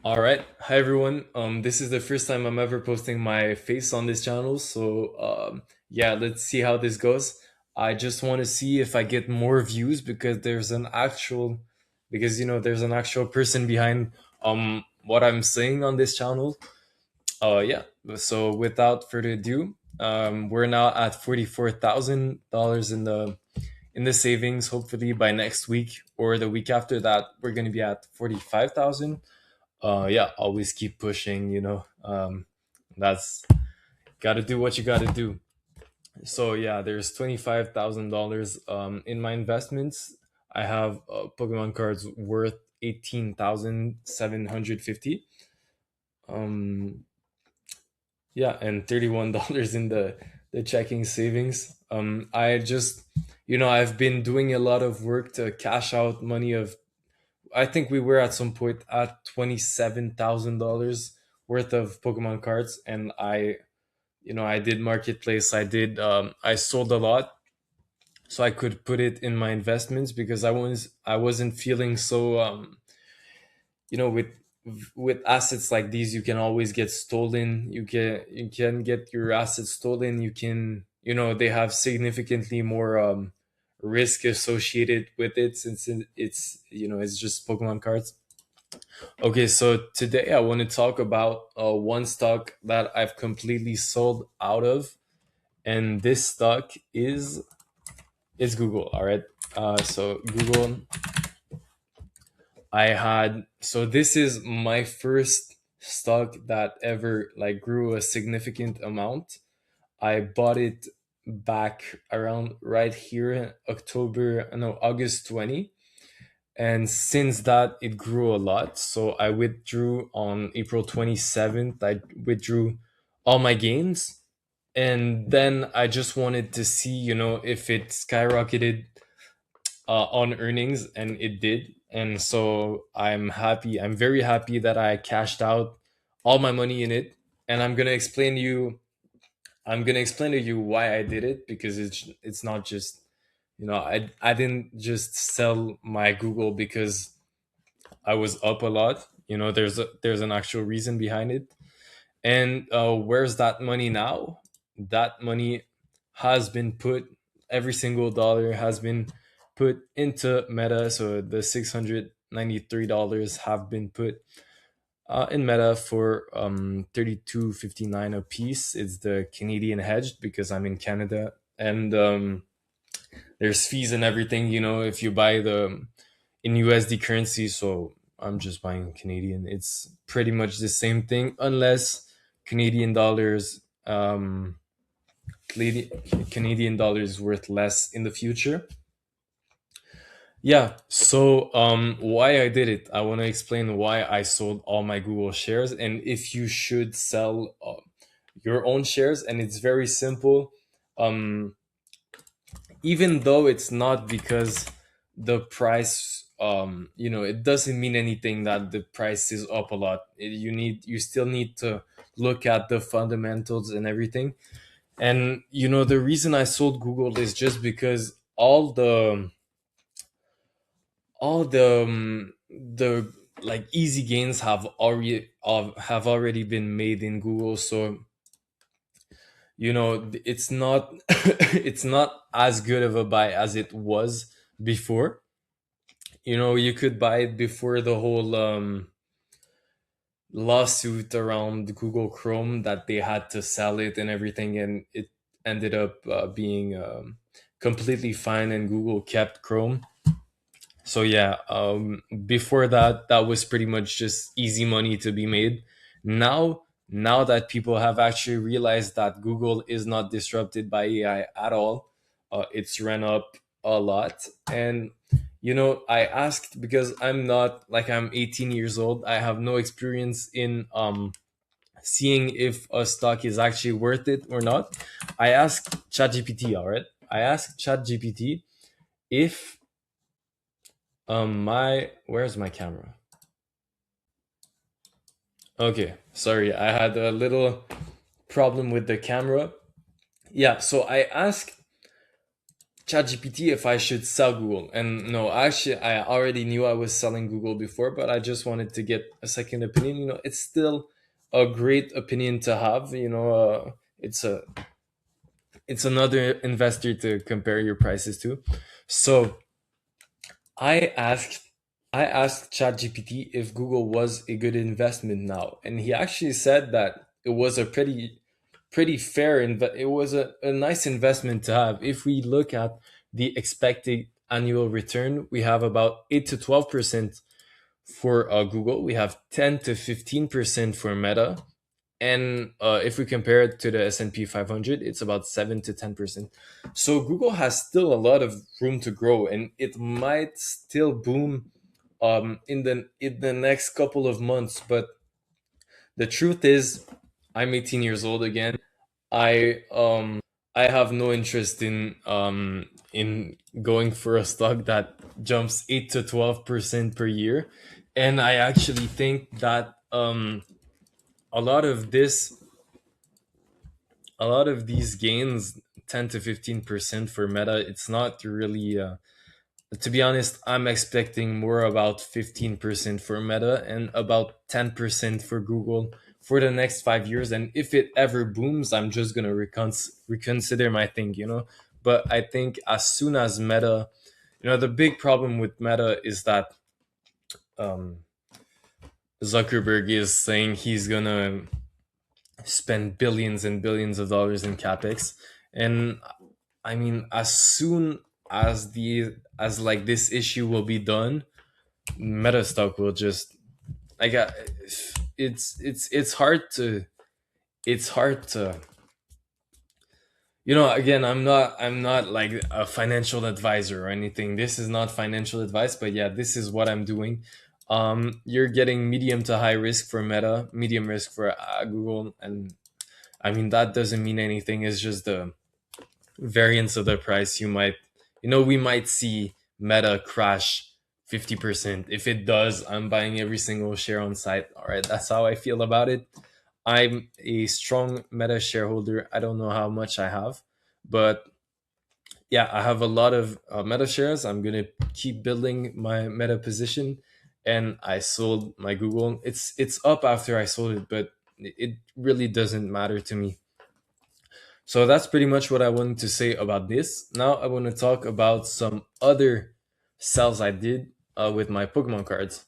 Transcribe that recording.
All right. Hi everyone. This is the first time I'm ever posting my face on this channel, so yeah, let's see how this goes. I just want to see if I get more views because there's an actual person behind what I'm saying on this channel. Yeah. So without further ado, we're now at $44,000 in the savings. Hopefully by next week or the week after that, we're gonna be at 45,000. Yeah, always keep pushing, that's gotta do what you gotta do. So yeah, there's $25,000 in my investments. I have Pokemon cards worth 18,750. um yeah, and $31 in the checking savings. I just, I've been doing a lot of work to cash out money of, I think we were at some point at $27,000 worth of Pokemon cards, and I did marketplace. I sold a lot so I could put it in my investments because I wasn't feeling so you know with with assets like these you can always get stolen. You can get your assets stolen. They have significantly more risk associated with it since it's just Pokemon cards. Okay, so today I want to talk about one stock that I've completely sold out of, and this stock is Google. All right, so Google, this is my first stock that ever like grew a significant amount. I bought it back around right here, August 20, and since that it grew a lot. So I withdrew on April 27th. I withdrew all my gains, and then I just wanted to see, if it skyrocketed on earnings, and it did. And so I'm very happy that I cashed out all my money in it. And I'm going to explain to you why I did it, because it's not just, I didn't just sell my Google because I was up a lot. There's an actual reason behind it. And where's that money now? That money has been put. Every single dollar has been put into Meta. So the $693 have been put in Meta for 32.59 a piece. It's the Canadian hedged because I'm in Canada, and there's fees and everything. If you buy the in USD currency, so I'm just buying Canadian. It's pretty much the same thing, unless Canadian dollars, Canadian dollars worth less in the future. Yeah. So why I did it? I want to explain why I sold all my Google shares, and if you should sell your own shares. And it's very simple. Um, Even though it's not because the price, it doesn't mean anything that the price is up a lot. You still need to look at the fundamentals and everything. And the reason I sold Google is just because all the like easy gains have already been made in Google. So it's not it's not as good of a buy as it was before. You could buy it before the whole lawsuit around Google Chrome, that they had to sell it and everything, and it ended up being completely fine, and Google kept Chrome. So yeah, before that was pretty much just easy money to be made. Now that people have actually realized that Google is not disrupted by AI at all, it's run up a lot. And I asked, because I'm 18 years old. I have no experience in seeing if a stock is actually worth it or not. I asked ChatGPT. All right, I asked ChatGPT if my where's my camera? Okay, sorry, I had a little problem with the camera. Yeah, so I asked ChatGPT if I should sell Google. And no, actually, I already knew I was selling Google before, but I just wanted to get a second opinion. It's still a great opinion to have. It's a it's another investor to compare your prices to. So I asked I asked ChatGPT if Google was a good investment now, and he actually said that it was a pretty fair it was a nice investment to have. If we look at the expected annual return, we have about 8 to 12% for Google. We have 10 to 15% for Meta, and if we compare it to the S&P 500, it's about 7 to 10%. So Google has still a lot of room to grow, and it might still boom in the next couple of months. But the truth is, I'm 18 years old again. I have no interest in going for a stock that jumps 8 to 12% per year, and I actually think that a lot of this a lot of these gains, 10 to 15% for Meta, it's not really. To be honest, I'm expecting more about 15% for Meta and about 10% for Google for the next 5 years. And if it ever booms, I'm just gonna reconsider my thing. But I think as soon as Meta, the big problem with Meta is that um, Zuckerberg is saying he's gonna spend billions and billions of dollars in capex, and I mean, as soon as like this issue will be done, Metastock will just like it's hard to again, I'm not like a financial advisor or anything. This is not financial advice, but yeah, this is what I'm doing. You're getting medium to high risk for Meta, medium risk for Google, and I mean that doesn't mean anything. It's just the variance of the price. We might see Meta crash 50%. If it does, I'm buying every single share on site. All right, that's how I feel about it. I'm a strong Meta shareholder. I don't know how much I have, but yeah, I have a lot of Meta shares. I'm gonna keep building my Meta position, and I sold my Google. It's up after I sold it, but it really doesn't matter to me. So that's pretty much what I wanted to say about this. Now I want to talk about some other sales I did with my Pokemon cards.